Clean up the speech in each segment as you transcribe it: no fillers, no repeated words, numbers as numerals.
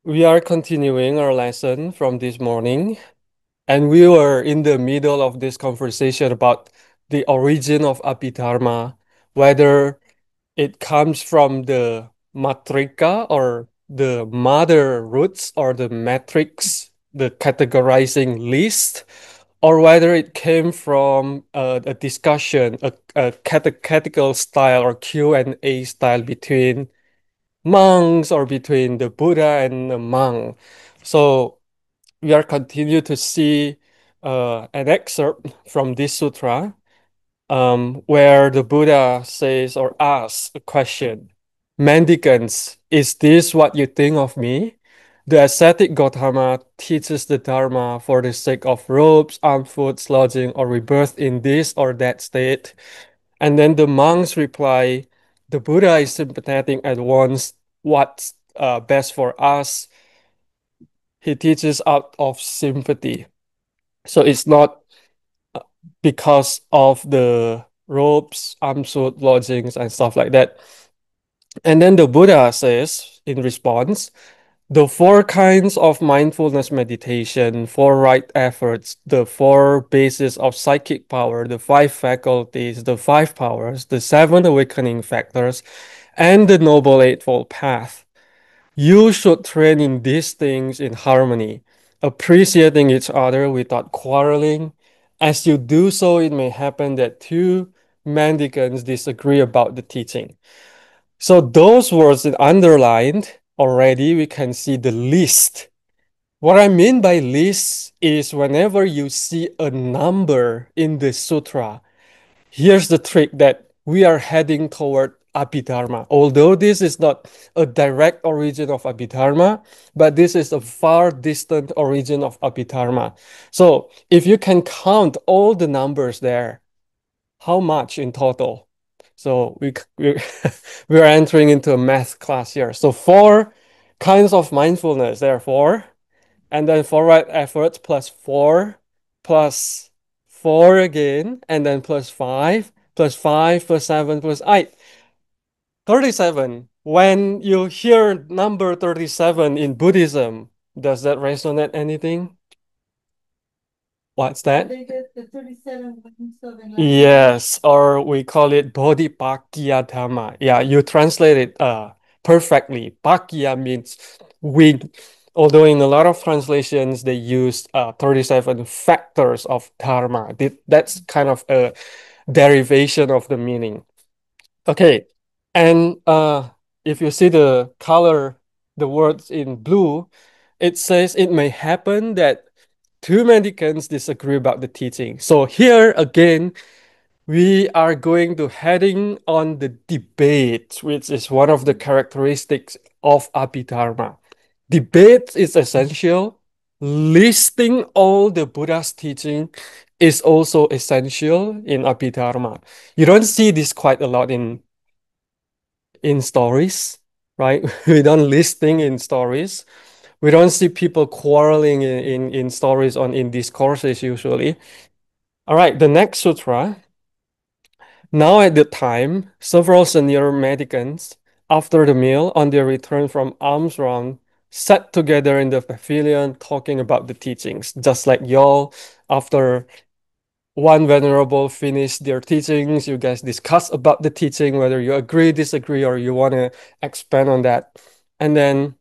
We are continuing our lesson from this morning, and we were in the middle of this conversation about the origin of Abhidharma, whether it comes from the matrika or the mother roots or the matrix, the categorizing list, or whether it came from a discussion, a catechetical style or Q&A style between monks or between the Buddha and the monk. So we are continue to see an excerpt from this sutra where the Buddha says or asks a question. Mendicants, is this what you think of me? The ascetic Gautama teaches the Dharma for the sake of robes, armed foods, lodging, or rebirth in this or that state. And then the monks reply, the Buddha is sympathetic and wants what's best for us. He teaches out of sympathy. So it's not uh, because of the robes, armsuit, lodgings, and stuff like that. And then the Buddha says in response, the four kinds of mindfulness meditation, four right efforts, the four bases of psychic power, the five faculties, the five powers, the seven awakening factors, and the Noble Eightfold Path. You should train in these things in harmony, appreciating each other without quarreling. As you do so, it may happen that two mendicants disagree about the teaching. So those words that underlined already, we can see the list. What I mean by list is whenever you see a number in the sutra, here's the trick that we are heading toward Abhidharma. Although this is not a direct origin of Abhidharma, but this is a far distant origin of Abhidharma. So if you can count all the numbers there, how much in total? So we're entering into a math class here. So four kinds of mindfulness, therefore, and then four right efforts plus four again, and then plus five plus seven plus eight. 37. When you hear number 37 in Buddhism, does that resonate anything? What's that? They get the 37 wings of enlightenment. Yes, or we call it Bodhipakya Dhamma. Yeah, you translate it perfectly. Pakya means wing, although in a lot of translations they use 37 factors of Dharma. That's kind of a derivation of the meaning. Okay, and if you see the color, the words in blue, it says it may happen that two mendicants disagree about the teaching. So here again, we are going to heading on the debate, which is one of the characteristics of Abhidharma. Debate is essential. Listing all the Buddha's teaching is also essential in Abhidharma. You don't see this quite a lot in stories, right? We don't listing in stories. We don't see people quarreling in stories on in discourses usually. All right, the next sutra. Now at the time, several senior medicants, after the meal, on their return from alms round, sat together in the pavilion talking about the teachings, just like y'all. After one venerable finished their teachings, you guys discuss about the teaching, whether you agree, disagree, or you want to expand on that. And then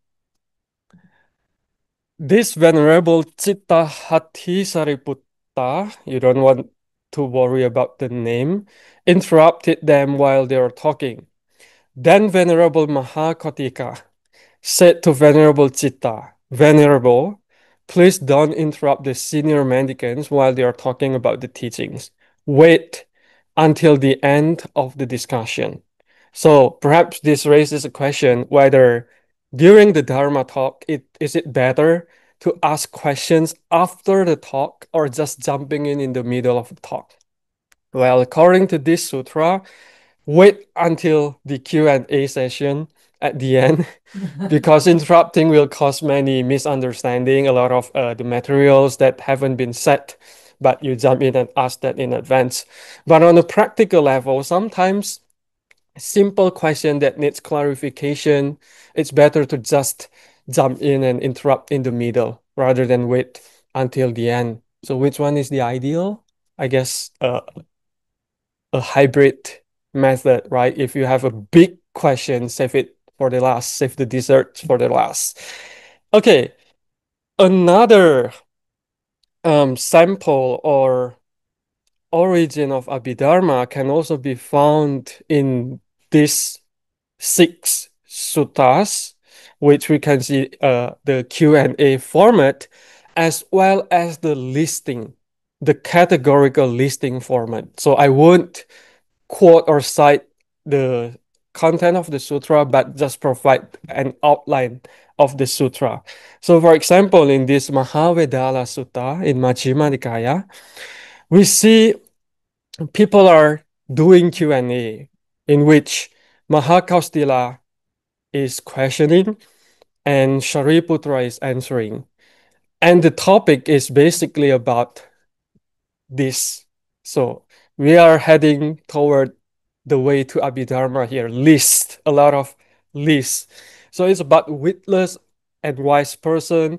this venerable Citta Hati Sariputta, you don't want to worry about the name, interrupted them while they were talking. Then Venerable Mahakotika said to Venerable Citta, Venerable, please don't interrupt the senior mendicants while they are talking about the teachings. Wait until the end of the discussion. So perhaps this raises a question whether during the Dharma talk, is it better to ask questions after the talk or just jumping in the middle of the talk? Well, according to this sutra, wait until the Q&A session at the end because interrupting will cause many misunderstanding, a lot of the materials that haven't been set, but you jump in and ask that in advance. But on a practical level, sometimes simple question that needs clarification, it's better to just jump in and interrupt in the middle rather than wait until the end. So which one is the ideal? I guess a hybrid method, right? If you have a big question, save it for the last, save the dessert for the last. Okay, another sample or origin of Abhidharma can also be found in these six suttas, which we can see the Q&A format, as well as the listing, the categorical listing format. So I won't quote or cite the content of the sutra, but just provide an outline of the sutra. So, for example, in this Mahavedala Sutta in Majjhima Nikaya, we see people are doing Q&A in which Mahakaustila is questioning and Shariputra is answering. And the topic is basically about this. So we are heading toward the way to Abhidharma here. List, a lot of lists. So it's about witless and wise person,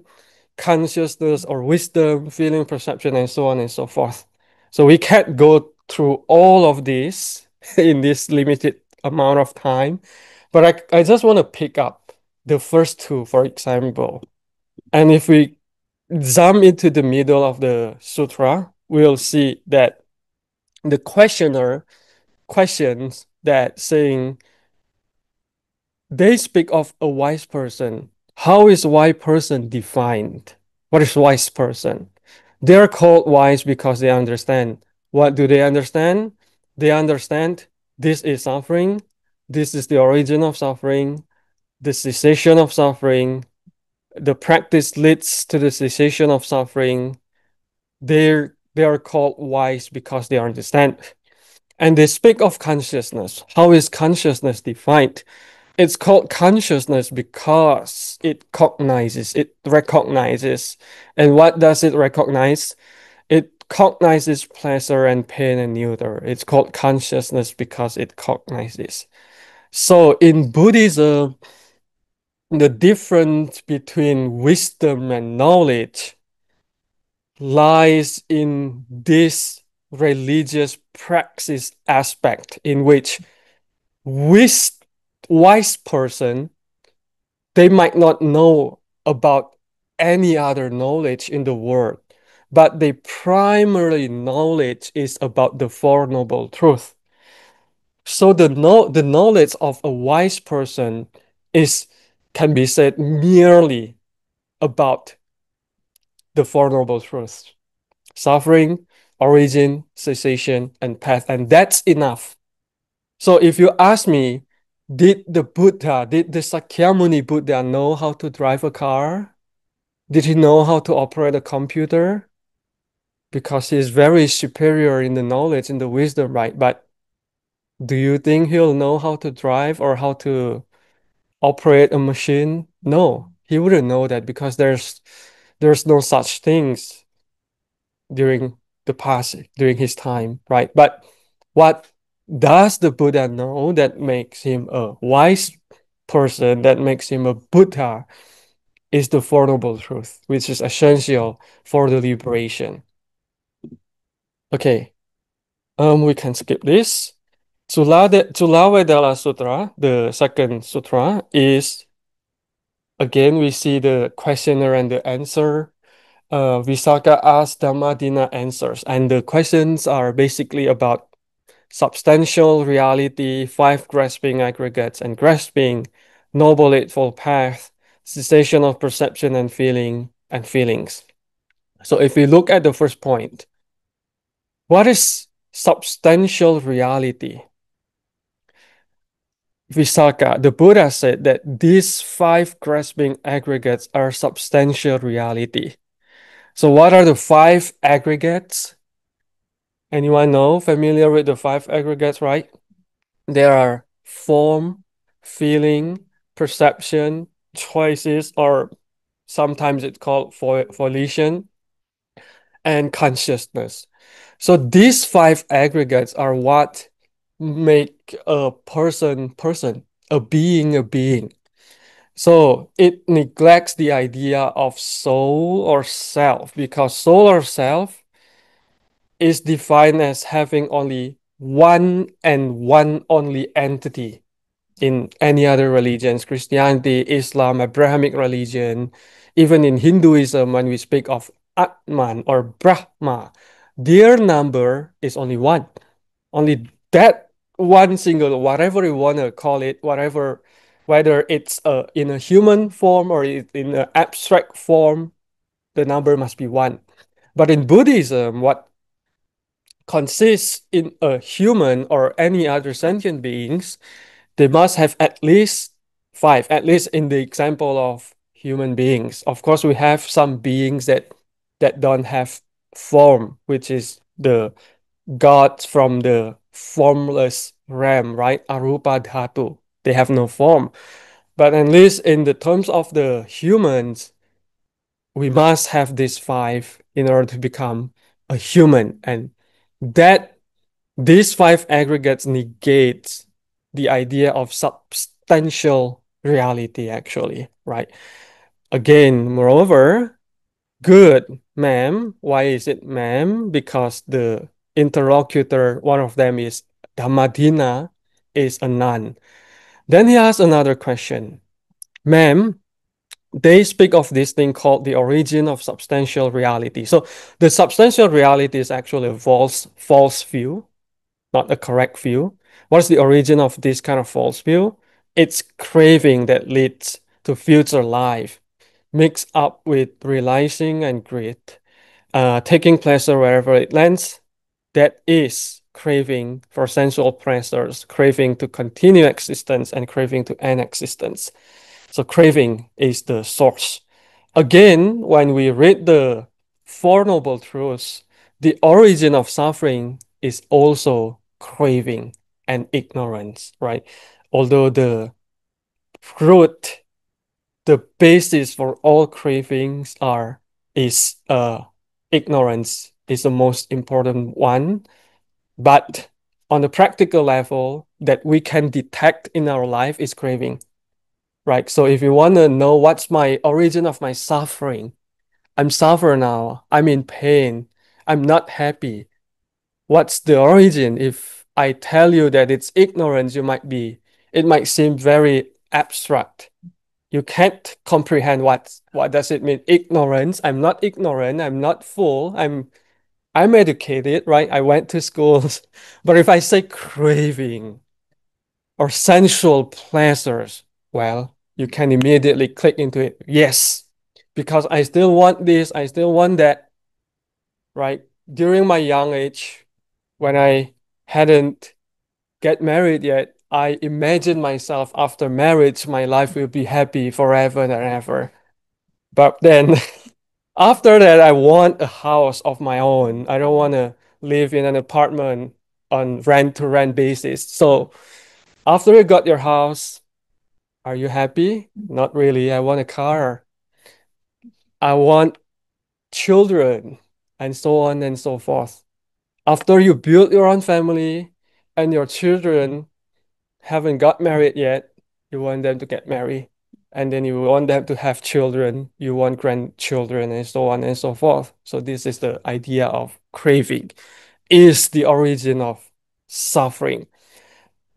consciousness or wisdom, feeling, perception, and so on and so forth. So we can't go through all of this in this limited amount of time, but I just want to pick up the first two, for example. And if we zoom into the middle of the sutra, we'll see that the questioner questions that saying they speak of a wise person. How is wise person defined? What is wise person? They're called wise because they understand. What do they understand? They understand this is suffering. This is the origin of suffering, the cessation of suffering. The practice leads to the cessation of suffering. They are called wise because they understand. And they speak of consciousness. How is consciousness defined? It's called consciousness because it cognizes, it recognizes. And what does it recognize? It cognizes pleasure and pain and neutral. It's called consciousness because it cognizes. So in Buddhism, the difference between wisdom and knowledge lies in this religious praxis aspect in which wis- wise person they might not know about any other knowledge in the world, but the primary knowledge is about the Four Noble Truths. So the knowledge of a wise person is can be said merely about the Four Noble Truths: suffering, origin, cessation, and path, and that's enough. So if you ask me, did the Sakyamuni Buddha know how to drive a car? Did he know how to operate a computer? Because he's very superior in the knowledge and the wisdom, right? But do you think he'll know how to drive or how to operate a machine? No, he wouldn't know that because there's no such things during the past, during his time, right? But what does the Buddha know that makes him a wise person, that makes him a Buddha, is the Four Noble Truth, which is essential for the liberation. Okay, we can skip this. Tulavedala Sutra, the second sutra, is again we see the questioner and the answer. Visakha asks, Dhammadina answers, and the questions are basically about substantial reality, five grasping aggregates, and grasping, noble eightfold path, cessation of perception and feeling and feelings. So if we look at the first point, what is substantial reality? Visakha, the Buddha said that these five grasping aggregates are substantial reality. So what are the five aggregates? Anyone know? Familiar with the five aggregates, right? There are form, feeling, perception, choices, or sometimes it's called volition, and consciousness. So these five aggregates are what make a person, a being, a being. So it neglects the idea of soul or self because soul or self is defined as having only one and one only entity in any other religions, Christianity, Islam, Abrahamic religion, even in Hinduism, when we speak of Atman or Brahma, their number is only one. Only that one single, whatever you want to call it, whatever, whether it's in a human form or in an abstract form, the number must be one. But in Buddhism, what consists in a human or any other sentient beings, they must have at least five, at least in the example of human beings. Of course, we have some beings that don't have form, which is the gods from the formless realm, right? Arupa dhatu. They have no form. But at least in the terms of the humans, we must have these five in order to become a human. And that these five aggregates negates the idea of substantial reality, actually, right? Again, moreover, good, ma'am. Why is it ma'am? Because the interlocutor, one of them is Dhammadina, is a nun. Then he asks another question. Ma'am, they speak of this thing called the origin of substantial reality. So the substantial reality is actually a false view, not a correct view. What's the origin of this kind of false view? It's craving that leads to future life, mixed up with realizing and greed, taking pleasure wherever it lands. That is craving for sensual pleasures, craving to continue existence, and craving to end existence. So craving is the source. Again, when we read the Four Noble Truths, the origin of suffering is also craving and ignorance, right? Although the root, the basis for all cravings are is ignorance is the most important one. But on the practical level that we can detect in our life is craving, right? So if you want to know what's my origin of my suffering, I'm suffering now, I'm in pain, I'm not happy. What's the origin? If I tell you that it's ignorance, it might seem very abstract. You can't comprehend what does it mean? Ignorance. I'm not ignorant, I'm not fool, I'm educated, right? I went to schools. But if I say craving or sensual pleasures, well, you can immediately click into it. Yes, because I still want this, I still want that, right? During my young age, when I hadn't get married yet, I imagined myself after marriage, my life will be happy forever and ever. But then after that, I want a house of my own. I don't want to live in an apartment on rent to rent basis. So after you got your house, are you happy? Not really. I want a car. I want children, and so on and so forth. After you build your own family and your children haven't got married yet, you want them to get married. And then you want them to have children, you want grandchildren, and so on and so forth. So this is the idea of craving, is the origin of suffering.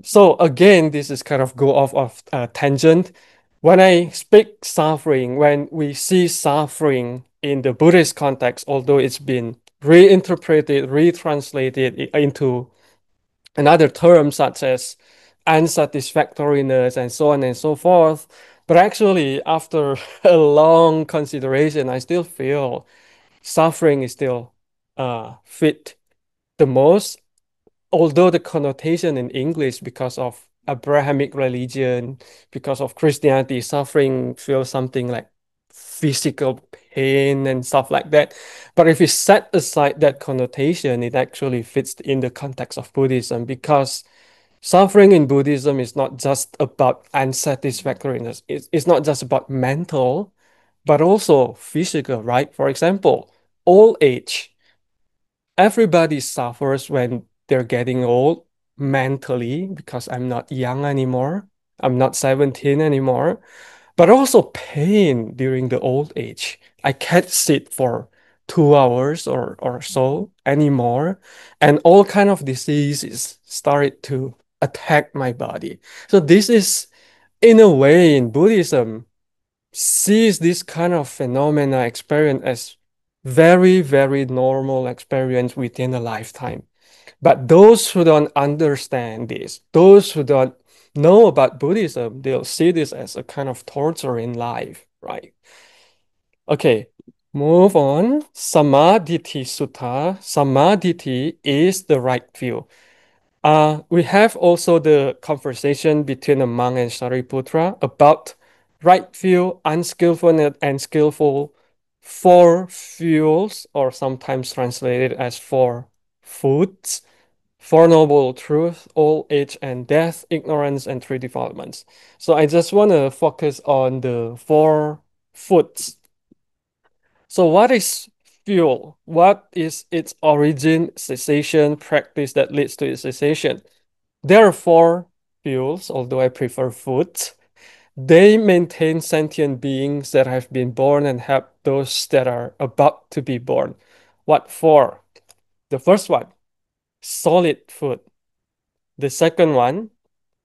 So again, this is kind of go off of tangent. When I speak suffering, when we see suffering in the Buddhist context, although it's been reinterpreted, retranslated into another terms such as unsatisfactoriness and so on and so forth. But actually, after a long consideration, I still feel suffering is still fit the most, although the connotation in English, because of Abrahamic religion, because of Christianity, suffering feels something like physical pain and stuff like that. But if you set aside that connotation, it actually fits in the context of Buddhism because suffering in Buddhism is not just about unsatisfactoriness. It's not just about mental, but also physical, right? For example, old age. Everybody suffers when they're getting old mentally because I'm not young anymore. I'm not 17 anymore. but also pain during the old age. I can't sit for 2 hours or so anymore, and all kind of diseases started to attack my body. So this is, in a way, in Buddhism, sees this kind of phenomena experience as very, very normal experience within a lifetime. But those who don't understand this, those who don't know about Buddhism, they'll see this as a kind of torture in life, right? Okay, move on. Samadhi Sutta. Samadhi is the right view. We have also the conversation between a monk and Shariputra about right view, unskillful and skillful, four fuels, or sometimes translated as four foods, four noble truths, old age and death, ignorance, and three defilements. So I just want to focus on the four foods. So what is fuel? What is its origin, cessation, practice that leads to its cessation? There are four fuels, although I prefer foods. They maintain sentient beings that have been born and help those that are about to be born. What for? The first one, solid food. The second one,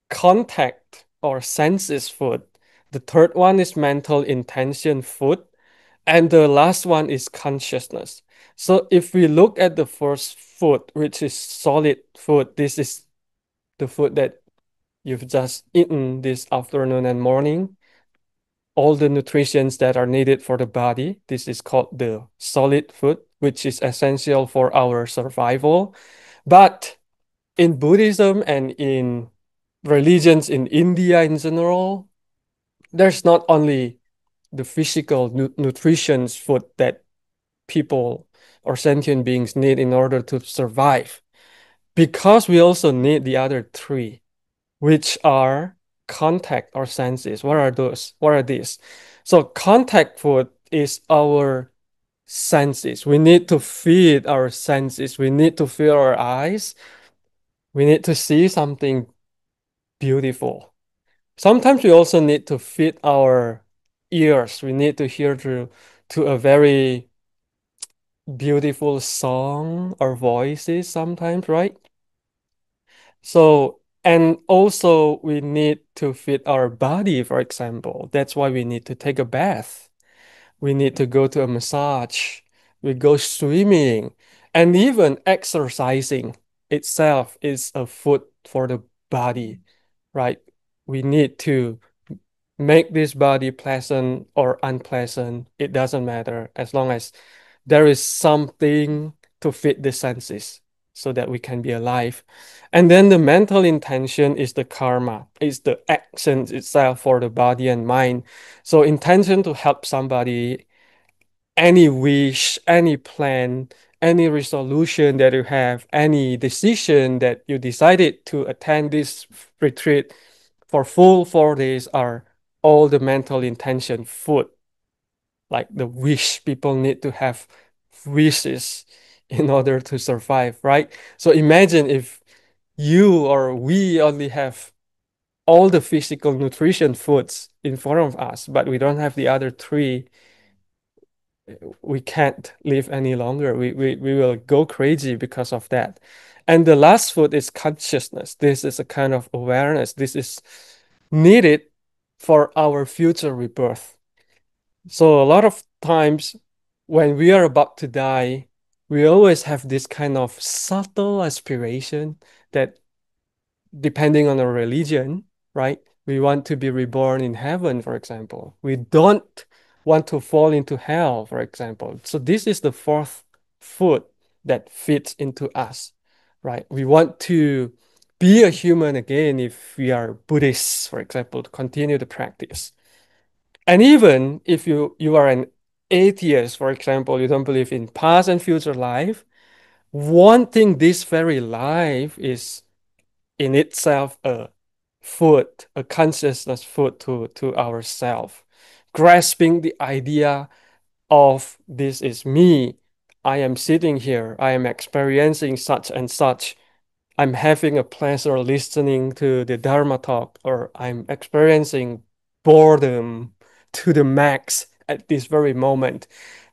contact or senses food. The third one is mental intention food. And the last one is consciousness. So if we look at the first food, which is solid food, this is the food that you've just eaten this afternoon and morning, all the nutrients that are needed for the body. This is called the solid food, which is essential for our survival. But in Buddhism and in religions in India in general, there's not only the physical nutrition food that people or sentient beings need in order to survive, because we also need the other three, which are contact or senses. What are those? What are these? So contact food is our senses. We need to feed our senses. We need to feel our eyes. We need to see something beautiful. Sometimes we also need to feed our ears. We need to hear to a very beautiful song or voices sometimes, right? So, and also we need to feed our body, for example. That's why we need to take a bath. We need to go to a massage. We go swimming. And even exercising itself is a food for the body, right? We need to make this body pleasant or unpleasant. It doesn't matter as long as there is something to fit the senses so that we can be alive. And then the mental intention is the karma, is the action itself for the body and mind. So intention to help somebody, any wish, any plan, any resolution that you have, any decision that you decided to attend this retreat for full 4 days are all the mental intention food, like the wish. People need to have wishes in order to survive, right? So imagine if you or we only have all the physical nutrition foods in front of us, but we don't have the other three, we can't live any longer. We will go crazy because of that. And the last food is consciousness. This is a kind of awareness. This is needed for our future rebirth. So a lot of times when we are about to die, we always have this kind of subtle aspiration that, depending on our religion, right? We want to be reborn in heaven, for example. We don't want to fall into hell, for example. So this is the fourth food that fits into us, right? We want to be a human again if we are Buddhists, for example, to continue the practice. And even if you are an atheist, for example, you don't believe in past and future life, wanting this very life is in itself a food, a consciousness food to ourself. Grasping the idea of this is me. I am sitting here. I am experiencing such and such. I'm having a pleasure listening to the Dharma talk, or I'm experiencing boredom to the max at this very moment.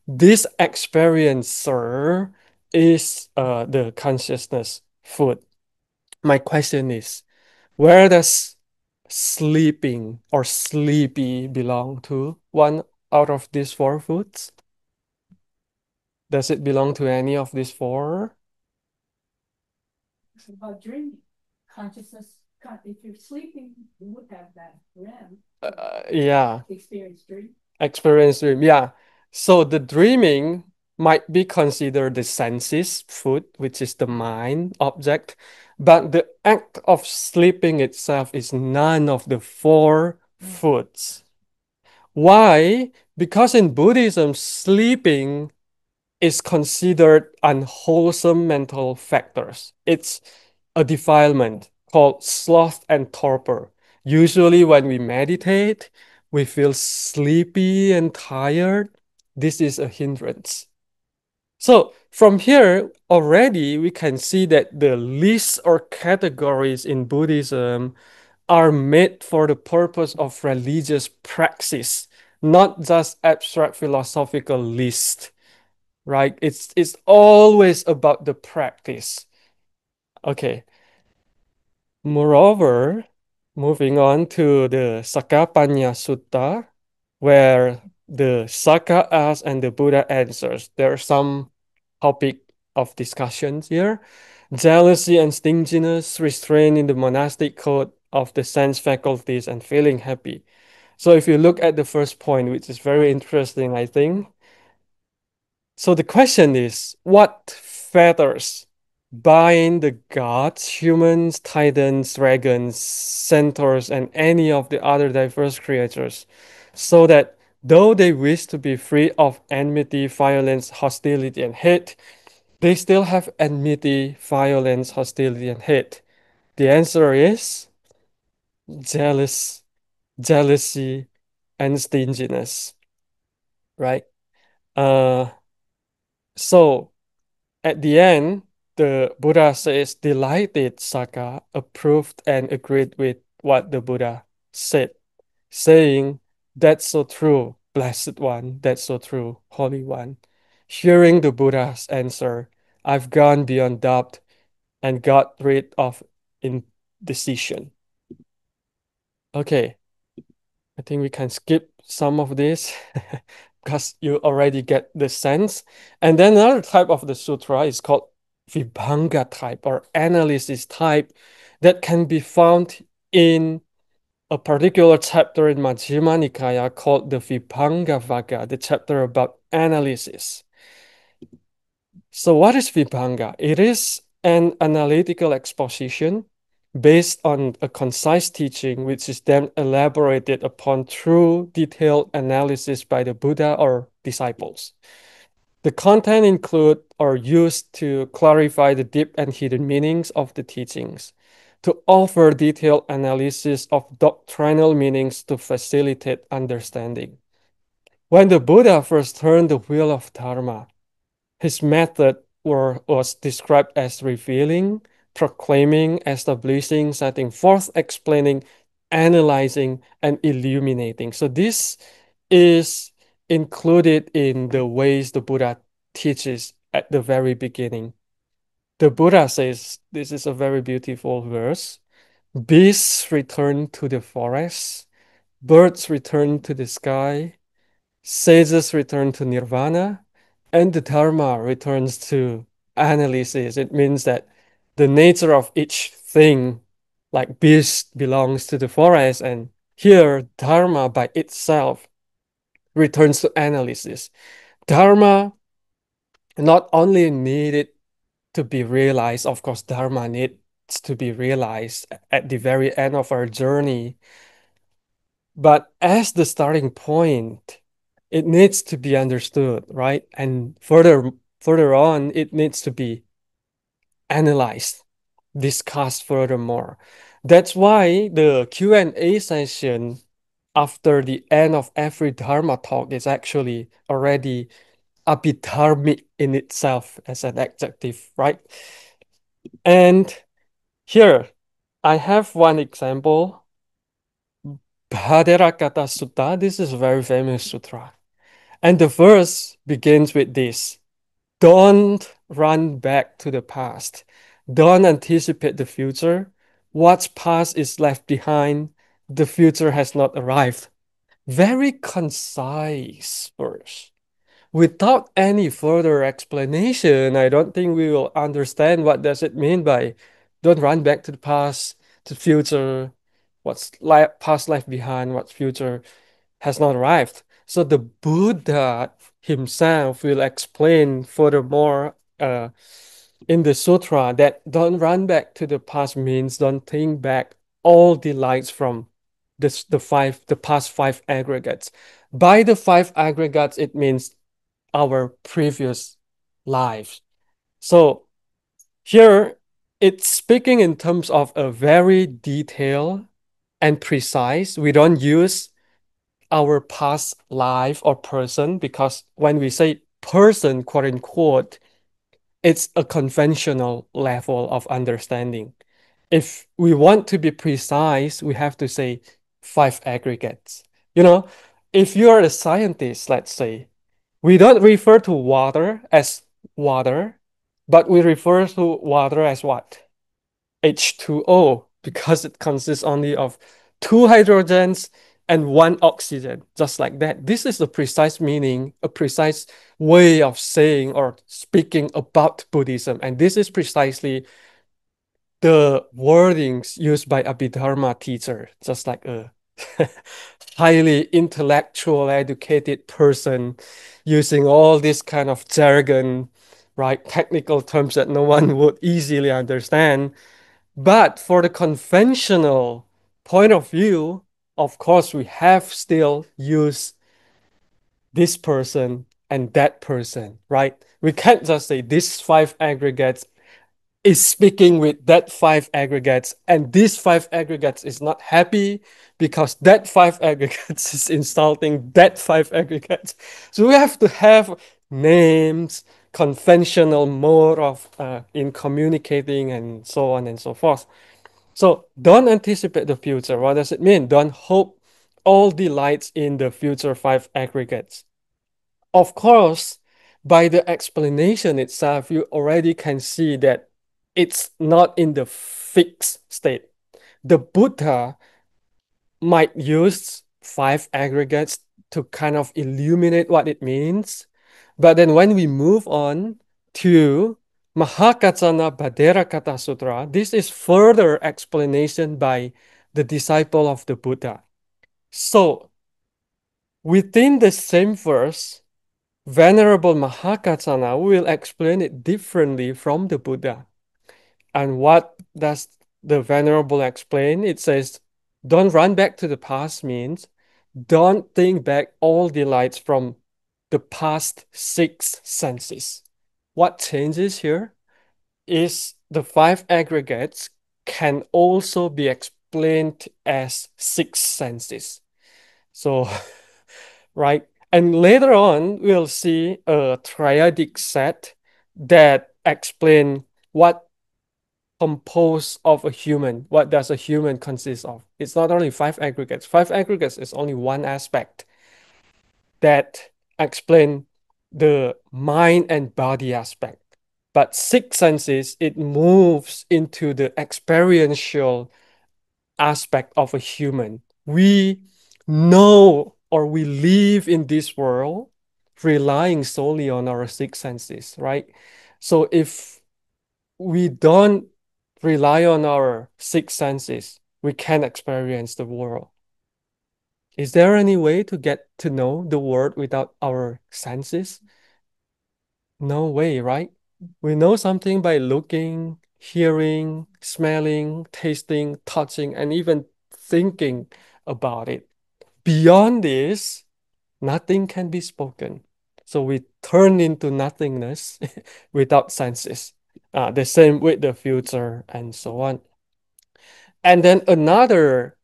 This experiencer is the consciousness food. My question is, where does sleeping or sleepy belong to? One out of these four foods? Does it belong to any of these four? It's about dreaming. Consciousness, if you're sleeping, you would have that REM Yeah, experience dream. experience dream. Yeah. So the dreaming might be considered the senses food, which is the mind object, but the act of sleeping itself is none of the four foods. Why? Because in Buddhism, sleeping is considered unwholesome mental factors. It's a defilement called sloth and torpor. Usually, when we meditate, we feel sleepy and tired. This is a hindrance. So, from here, already we can see that the lists or categories in Buddhism are made for the purpose of religious praxis, not just abstract philosophical list, right? It's always about the practice. Okay. Moreover, moving on to the Sakapanya Sutta, where the Saka asks and the Buddha answers. There are some topic of discussions here. Jealousy and stinginess, restraint in the monastic code of the sense faculties, and feeling happy. So if you look at the first point, which is very interesting, I think. So the question is, what fetters bind the gods, humans, titans, dragons, centaurs, and any of the other diverse creatures, so that though they wish to be free of enmity, violence, hostility, and hate, they still have enmity, violence, hostility, and hate? The answer is jealous, jealousy, and stinginess, right? Uh, so At the end, the Buddha says, delighted Saka approved and agreed with what the Buddha said, saying, that's so true, blessed one, that's so true, holy one. Hearing the Buddha's answer, I've gone beyond doubt and got rid of indecision. Okay, I think we can skip some of this because you already get the sense. And then another type of the sutra is called Vibhanga type or analysis type that can be found in a particular chapter in Majjhima Nikaya called the Vibhanga Vagga, the chapter about analysis. So what is Vibhanga? It is an analytical exposition based on a concise teaching, which is then elaborated upon through detailed analysis by the Buddha or disciples. The content include or used to clarify the deep and hidden meanings of the teachings, to offer detailed analysis of doctrinal meanings to facilitate understanding. When the Buddha first turned the wheel of Dharma, his method was described as revealing, proclaiming, establishing, setting forth, explaining, analyzing, and illuminating. So this is included in the ways the Buddha teaches at the very beginning. The Buddha says, this is a very beautiful verse. Beasts return to the forest, birds return to the sky, sages return to nirvana, and the Dharma returns to analysis. It means that the nature of each thing, like beast, belongs to the forest, and here Dharma by itself returns to analysis. Dharma not only needed to be realized, of course, Dharma needs to be realized at the very end of our journey, but as the starting point, it needs to be understood, right? And further on, it needs to be analyzed, discussed furthermore. That's why the Q&A session after the end of every Dharma talk is actually already abhidharmic in itself as an adjective, right? And here, I have one example Bhaderakata Sutta. This is a very famous sutra. And the verse begins with this: don't run back to the past. Don't anticipate the future. What's past is left behind. The future has not arrived. Very concise verse. Without any further explanation, I don't think we will understand what does it mean by don't run back to the past, to the future, what's past left behind, what's future has not arrived. So the Buddha himself will explain furthermore in the sutra that don't run back to the past means don't think back all delights from the past five aggregates. By the five aggregates, it means our previous lives. So here it's speaking in terms of a very detailed and precise. We don't use our past life or person because when we say person, quote unquote, it's a conventional level of understanding. If we want to be precise, we have to say five aggregates. You know, if you are a scientist, let's say, we don't refer to water as water, but we refer to water as what? H2O, because it consists only of two hydrogens and one oxygen, just like that. This is the precise meaning, a precise way of saying or speaking about Buddhism. And this is precisely the wordings used by Abhidharma teacher, just like a highly intellectual, educated person using all this kind of jargon, right? Technical terms that no one would easily understand. But for the conventional point of view, of course, we have still used this person and that person, right? We can't just say these five aggregates is speaking with that five aggregates, and these five aggregates is not happy because that five aggregates is insulting that five aggregates. So we have to have names, conventional mode of in communicating, and so on and so forth. So don't anticipate the future. What does it mean? Don't hope all delights in the future five aggregates. Of course, by the explanation itself, you already can see that it's not in the fixed state. The Buddha might use five aggregates to kind of illuminate what it means. But then when we move on to Mahakaccana Bhaderakata Sutra, this is further explanation by the disciple of the Buddha. So within the same verse, Venerable Mahakaccana will explain it differently from the Buddha. And what does the Venerable explain? It says, don't run back to the past means don't think back all delights from the past six senses. What changes here is the five aggregates can also be explained as six senses. So, right? And later on, we'll see a triadic set that explain what composed of a human. What does a human consist of? It's not only five aggregates. Five aggregates is only one aspect that explain the mind and body aspect. But six senses, it moves into the experiential aspect of a human. We know or we live in this world relying solely on our six senses, right? So if we don't rely on our six senses, we can experience the world. Is there any way to get to know the world without our senses? No way, right? We know something by looking, hearing, smelling, tasting, touching, and even thinking about it. Beyond this, nothing can be spoken. So we turn into nothingness without senses. The same with the future and so on. And then another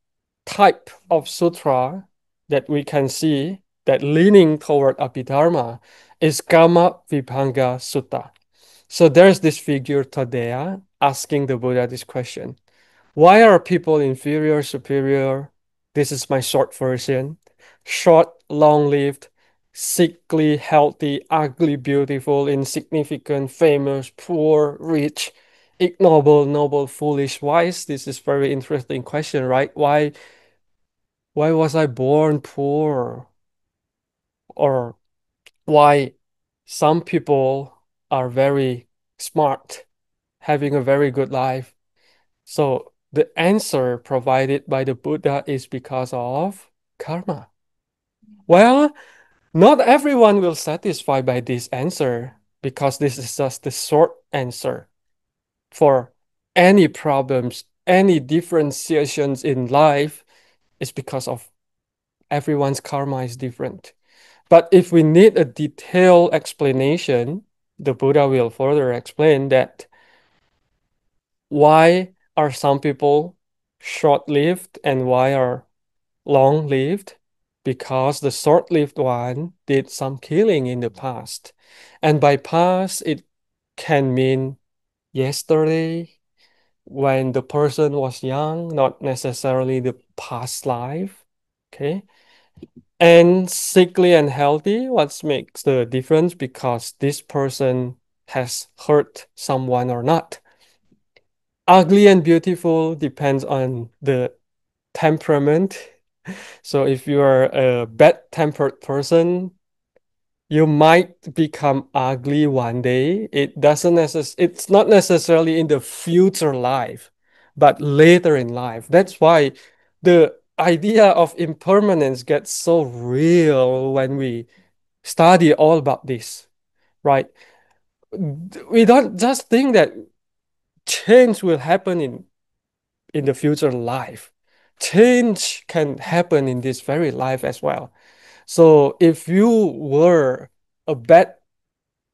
type of sutra that we can see that leaning toward Abhidharma is Kama Vibhanga Sutta. So there's this figure Tadeya asking the Buddha this question: why are people inferior, superior? This is my short version. Short, long-lived, sickly, healthy, ugly, beautiful, insignificant, famous, poor, rich, ignoble, noble, foolish, wise. This is very interesting question, right? Why was I born poor? Or why some people are very smart, having a very good life? So the answer provided by the Buddha is because of karma. Well, not everyone will satisfy by this answer because this is just the short answer for any problems, any differentiations in life is because of everyone's karma is different. But if we need a detailed explanation, the Buddha will further explain that why are some people short-lived and why are long-lived? Because the short-lived one did some killing in the past. And by past, it can mean yesterday when the person was young, not necessarily the past life. Okay. And sickly and healthy, what makes the difference? Because this person has hurt someone or not. Ugly and beautiful depends on the temperament. So if you are a bad-tempered person, you might become ugly one day. It's not necessarily in the future life, but later in life. That's why the idea of impermanence gets so real when we study all about this, right? We don't just think that change will happen in the future life. Change can happen in this very life as well. So if you were a bad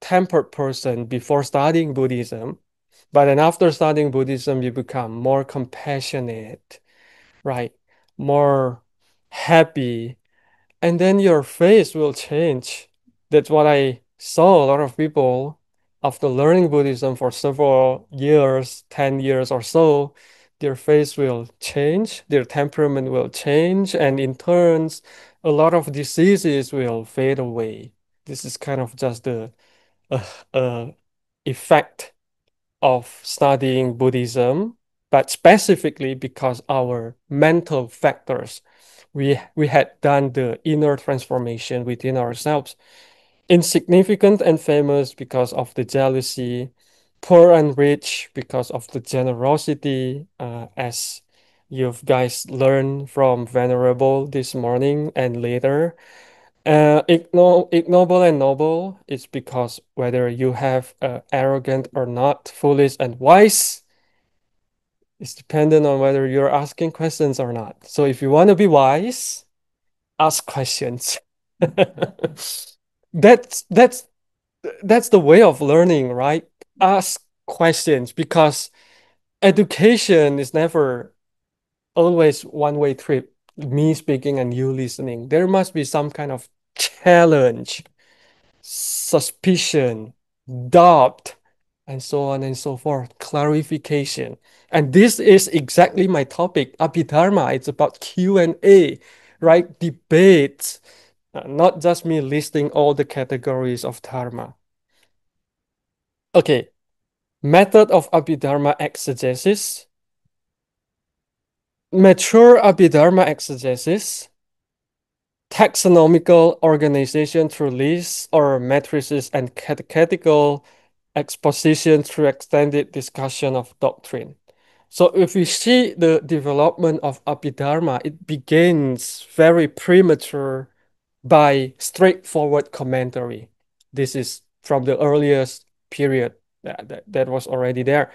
tempered person before studying Buddhism, but then after studying Buddhism, you become more compassionate, right? More happy, and then your face will change. That's what I saw a lot of people after learning Buddhism for several years, 10 years or so, their face will change, their temperament will change, and in turns, a lot of diseases will fade away. This is kind of just the uh, uh, effect of studying Buddhism, but specifically because our mental factors, we had done the inner transformation within ourselves. Insignificant and famous because of the jealousy, poor and rich because of the generosity, as you guys learned from Venerable this morning and later. Ignoble and noble is because whether you have arrogant or not, foolish and wise is dependent on whether you're asking questions or not. So if you want to be wise, ask questions. That's that's the way of learning, right? Ask questions because education is never always one-way trip. Me speaking and you listening. There must be some kind of challenge, suspicion, doubt, and so on and so forth, clarification. And this is exactly my topic, Abhidharma. It's about Q&A, right? Debates, not just me listing all the categories of Dharma. Okay, method of Abhidharma exegesis. Mature Abhidharma exegesis, taxonomical organization through lists or matrices and catechetical exposition through extended discussion of doctrine. So if we see the development of Abhidharma, it begins very premature by straightforward commentary. This is from the earliest period that was already there,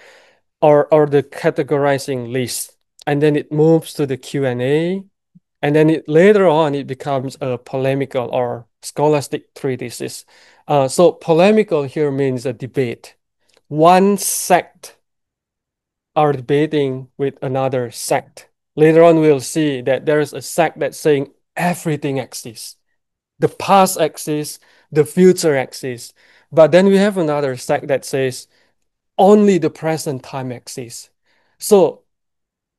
or the categorizing list. And then it moves to the Q&A, and then later on it becomes a polemical or scholastic treatises. So polemical here means a debate. One sect are debating with another sect. Later on, we'll see that there is a sect that's saying everything exists. The past exists, the future exists. But then we have another sect that says only the present time exists. So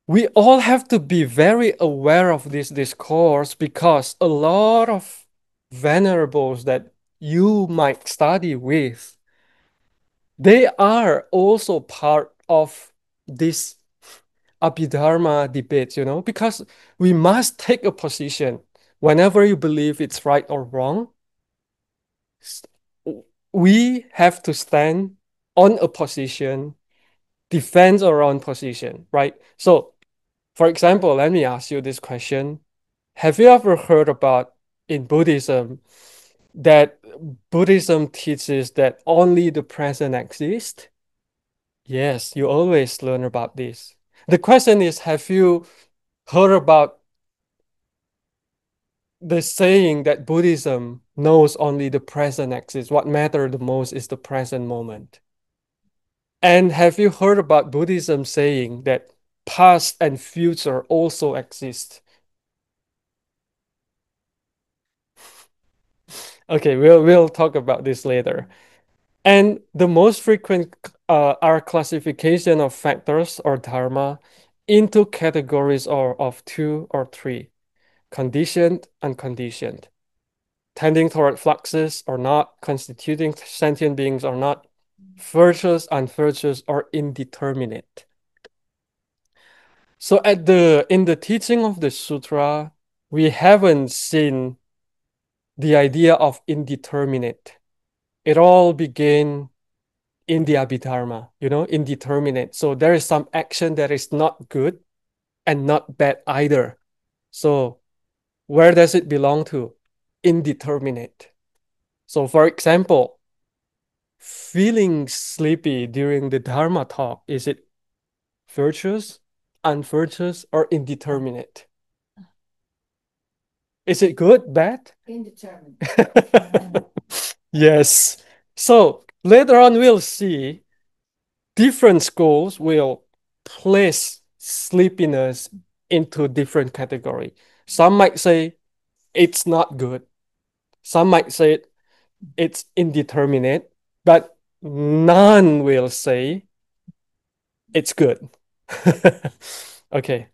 We all have to be very aware of this discourse because a lot of venerables that you might study with, they are also part of this Abhidharma debate, because we must take a position whenever you believe it's right or wrong. s- We have to stand on a position, defend our own position, right? So, for example, let me ask you this question. Have you ever heard about in Buddhism that Buddhism teaches that only the present exists? Yes, you always learn about this. The question is, have you heard about the saying that Buddhism knows only the present exists? What matters the most is the present moment. And have you heard about Buddhism saying that past and future also exist? Okay, we'll talk about this later. And the most frequent are classification of factors or dharma into categories of two or three: conditioned, unconditioned, tending toward fluxes or not, constituting sentient beings or not, virtuous, unvirtuous, or indeterminate. So in the teaching of the sutra, we haven't seen the idea of indeterminate. It all began in the Abhidharma, indeterminate. So there is some action that is not good and not bad either. So where does it belong to? Indeterminate. So for example, feeling sleepy during the Dharma talk, is it virtuous, unvirtuous, or indeterminate? Is it good, bad? Indeterminate. Yes. So later on, we'll see different schools will place sleepiness into different category. Some might say it's not good. Some might say it's indeterminate, but none will say it's good. Okay.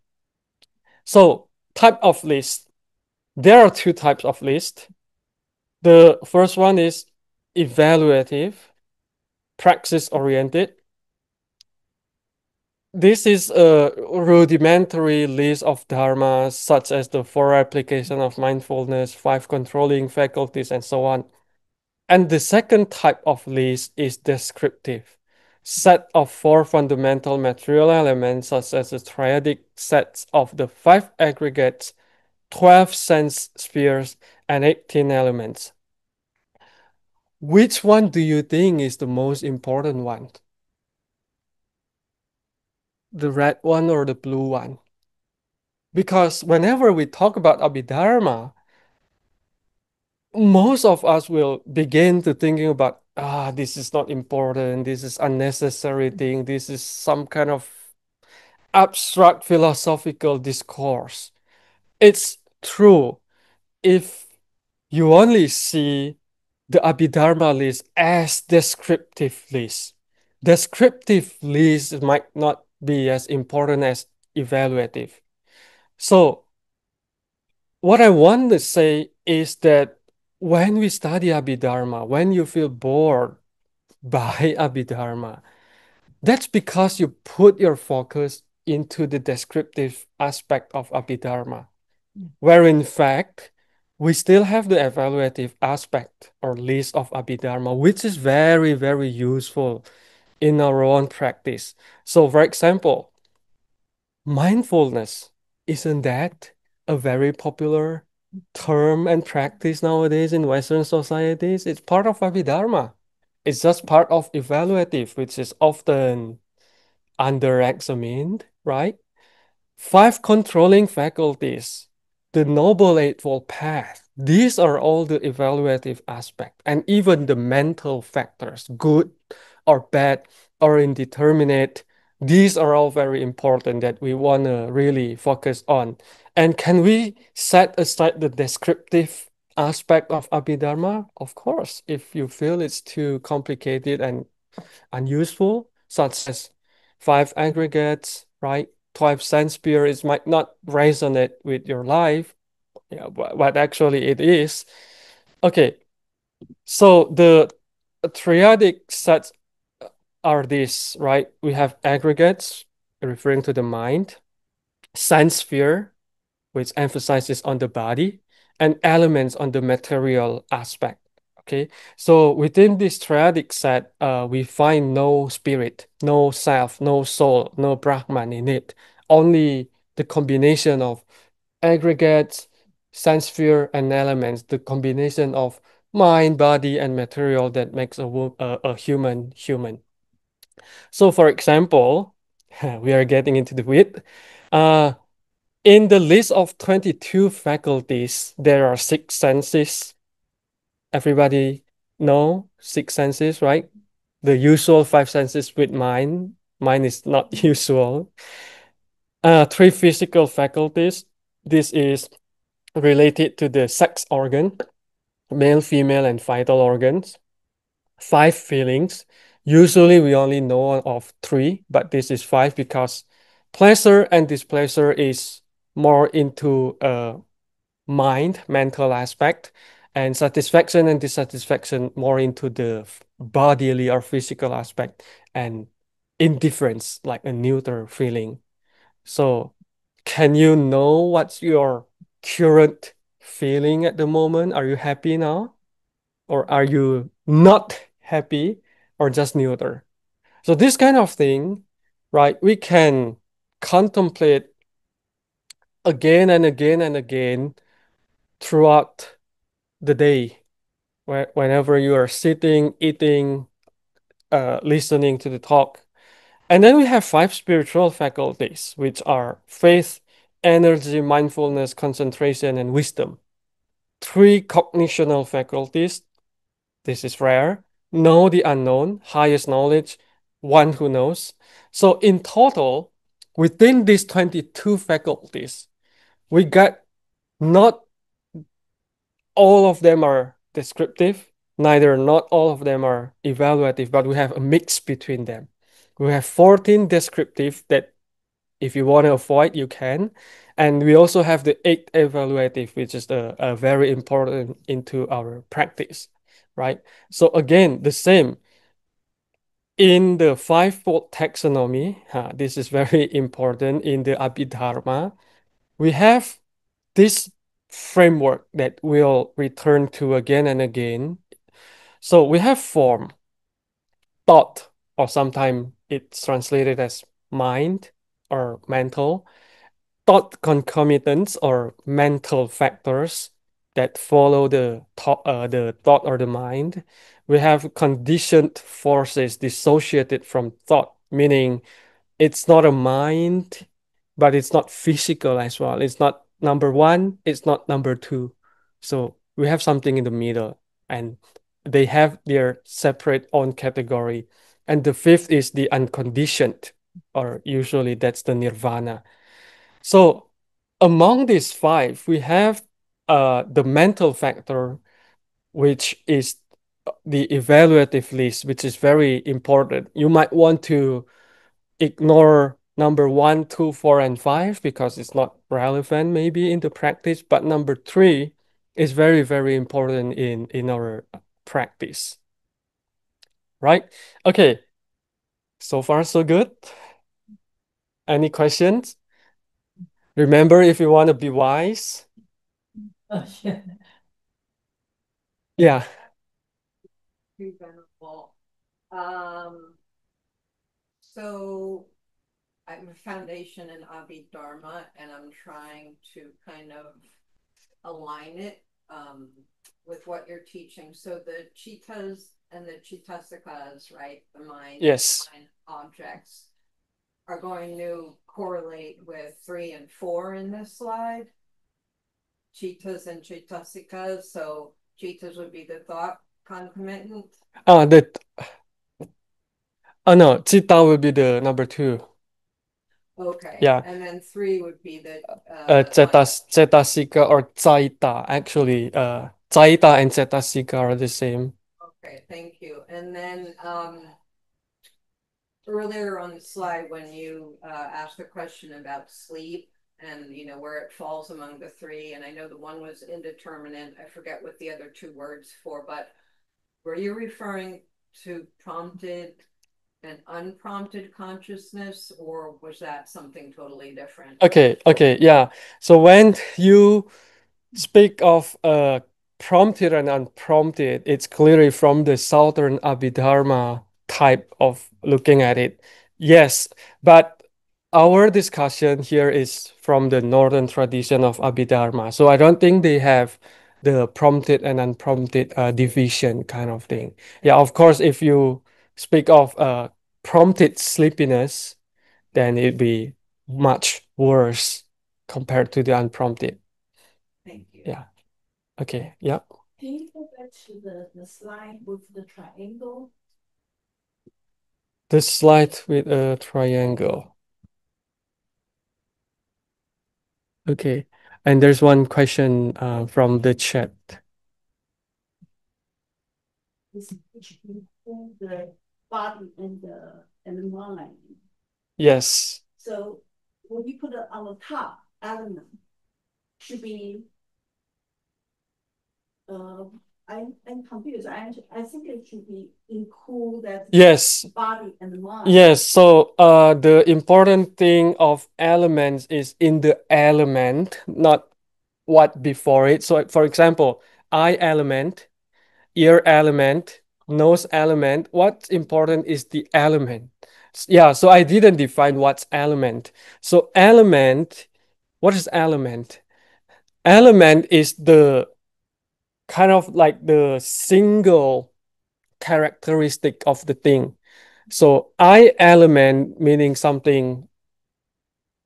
So type of list. There are two types of list. The first one is evaluative, praxis oriented. This is a rudimentary list of dharmas, such as the four application of mindfulness, five controlling faculties, and so on. And the second type of list is descriptive, set of four fundamental material elements, such as the triadic sets of the five aggregates, 12 sense spheres, and 18 elements. Which one do you think is the most important one? The red one or the blue one? Because whenever we talk about Abhidharma, most of us will begin to thinking about, this is not important, this is unnecessary thing, this is some kind of abstract philosophical discourse. It's true if you only see the Abhidharma list as descriptive list. Descriptive list might not be as important as evaluative. So what I want to say is that when we study Abhidharma, when you feel bored by Abhidharma, that's because you put your focus into the descriptive aspect of Abhidharma, where in fact, we still have the evaluative aspect or list of Abhidharma, which is very, very useful in our own practice. So, for example, mindfulness, isn't that a very popular term and practice nowadays in Western societies? It's part of Abhidharma. It's just part of evaluative, which is often underexamined, right? Five controlling faculties, the Noble Eightfold Path. These are all the evaluative aspect, and even the mental factors, good or bad or indeterminate. These are all very important that we want to really focus on. And can we set aside the descriptive aspect of Abhidharma? Of course, if you feel it's too complicated and unuseful, such as five aggregates, right? 12 sense sphere, it might not resonate with your life, yeah, what actually it is. Okay, so the triadic sets are these, right? We have aggregates referring to the mind, sense sphere, which emphasizes on the body, and elements on the material aspect. Okay, so within this triadic set, we find no spirit, no self, no soul, no Brahman in it. Only the combination of aggregates, sense sphere, and elements, the combination of mind, body, and material that makes a human human. So, for example, we are getting into the weed. Uh, in the list of 22 faculties, there are six senses. Everybody know six senses, right? The usual five senses with mind. Mine is not usual. Three physical faculties. This is related to the sex organ, male, female, and vital organs. Five feelings. Usually we only know of three, but this is five because pleasure and displeasure is more into mind, mental aspect, and satisfaction and dissatisfaction more into the bodily or physical aspect, and indifference, like a neutral feeling. So, can you know what's your current feeling at the moment? Are you happy now? Or are you not happy or just neutral? So, this kind of thing, right, we can contemplate again and again and again throughout the day, whenever you are sitting, eating, listening to the talk. And then we have five spiritual faculties, which are faith, energy, mindfulness, concentration, and wisdom. Three cognitional faculties, this is rare. Know the unknown, highest knowledge, one who knows. So in total, within these 22 faculties, we got not all of them are descriptive, neither not all of them are evaluative, but we have a mix between them. We have 14 descriptive that if you want to avoid, you can. And we also have the eight evaluative, which is a very important into our practice, right? So again, the same in the fivefold taxonomy. This is very important in the Abhidharma. We have this framework that we'll return to again and again. So we have form, thought, or sometimes it's translated as mind or mental, thought concomitants or mental factors that follow the thought or the mind. We have conditioned forces dissociated from thought, meaning it's not a mind, but it's not physical as well. It's not number one, it's not number two. So we have something in the middle, and they have their separate own category. And the fifth is the unconditioned, or usually that's the nirvana. So among these five, we have the mental factor, which is the evaluative list, which is very important. You might want to ignore number one, two, four, and five because it's not relevant maybe in the practice. But number three is very, very important in our practice, right? Okay, so far so good. Any questions? Remember, if you want to be wise, Oh, yeah. yeah, Be venerable. Um, so I have a foundation in Abhidharma, and I'm trying to kind of align it with what you're teaching. So the chitas and the chitasikas, right? The yes. mind objects are going to correlate with 3 and 4 in this slide. Chitas and chitasikas. So chitas would be the thought concomitant. The oh no, Chita will be the number two. Okay. Yeah, And then 3 would be the Cetasika or Zaita. Actually, Zaita and Cetasika are the same. Okay, thank you. And then earlier on the slide when you asked the question about sleep and where it falls among the three, and I know the one was indeterminate. I forget what the other two words for, but were you referring to prompted and unprompted consciousness, or was that something totally different? Okay, yeah. So when you speak of prompted and unprompted, it's clearly from the Southern Abhidharma type of looking at it. Yes, but our discussion here is from the Northern tradition of Abhidharma. So I don't think they have the prompted and unprompted division kind of thing. Yeah, of course, if you speak of prompted sleepiness, then it'd be much worse compared to the unprompted. Thank you. Yeah. Okay. Yeah. Can you go back to the slide with the triangle? The slide with a triangle. Okay. And there's one question from the chat. Is which include the body and the mind. Yes. So when you put it on the top element, should be I'm confused. I think it should be include that Yes. body and the mind. Yes. So the important thing of elements is in the element, not what before it. So for example, eye element, ear element, nose element. What's important is the element. Yeah, so I didn't define what's element. So element, what is element? Element is the kind of like the single characteristic of the thing. So I element meaning something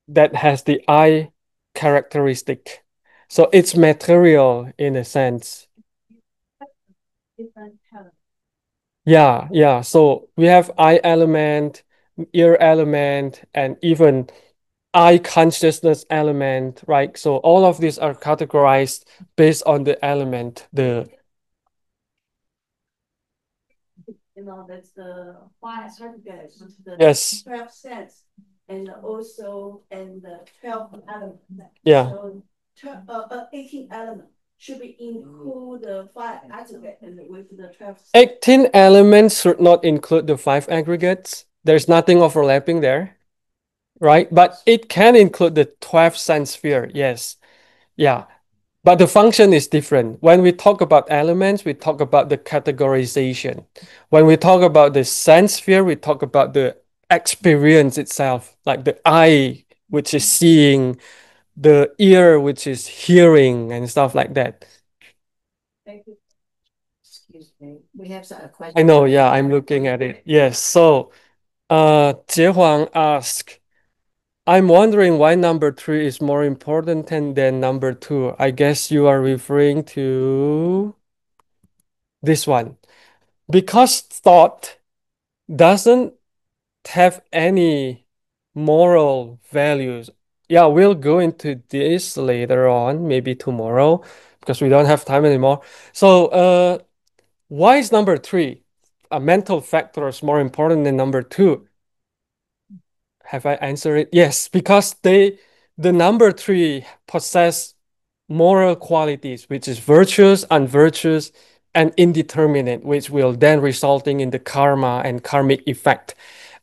that has the I characteristic. So it's material in a sense. Different color. Yeah. So we have I element, ear element, and even I consciousness element, right? So all of these are categorized based on the element, the That's the 500, the yes, 12 cents, and also and the 12 element. yeah. So 18 element should be include the 5 aggregate and with the 12 cents. 18 elements should not include the 5 aggregates. There's nothing overlapping there, right? But it can include the 12 sense sphere, yes. Yeah. But the function is different. When we talk about elements, we talk about the categorization. When we talk about the sense sphere, we talk about the experience itself, like the eye, which is seeing, the ear, which is hearing, and stuff like that. Thank you. Excuse me. We have a question. I know, yeah, I'm looking at it. Yes. So, Jie Huang asked, I'm wondering why number 3 is more important than number 2. I guess you are referring to this one. Because thought doesn't have any moral values. Yeah, we'll go into this later on, maybe tomorrow, because we don't have time anymore. So, why is number 3, a mental factor, is more important than number 2? Have I answered it? Yes, because the number 3 possess moral qualities, which is virtuous, unvirtuous, and indeterminate, which will then resulting in the karma and karmic effect.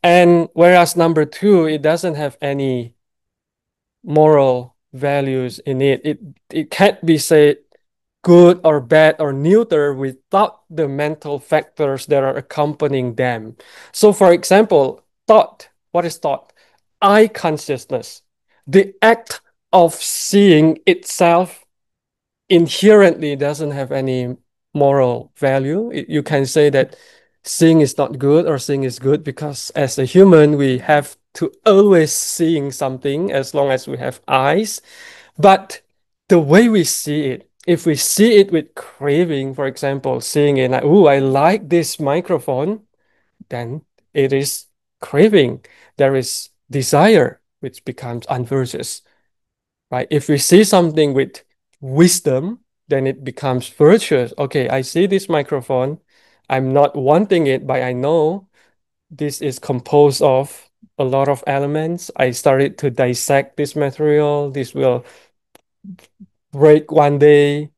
And whereas number 2, it doesn't have any moral values in it. It can't be said good or bad or neutral without the mental factors that are accompanying them. So for example, thought. What is thought? I consciousness. The act of seeing itself inherently doesn't have any moral value. You can say that seeing is not good or seeing is good because as a human, we have to always seeing something as long as we have eyes. But the way we see it, if we see it with craving, for example, seeing it like, oh, I like this microphone, then it is craving. There is desire, which becomes unvirtuous, right? If we see something with wisdom, then it becomes virtuous. Okay, I see this microphone. I'm not wanting it, but I know this is composed of a lot of elements. I started to dissect this material. This will break one day.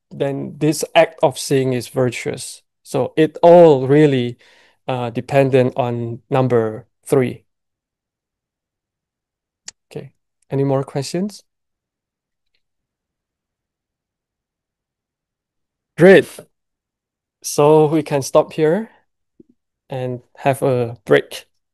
Then this act of seeing is virtuous. So it all really dependent on number 3. Okay. Any more questions? Great. So we can stop here and have a break.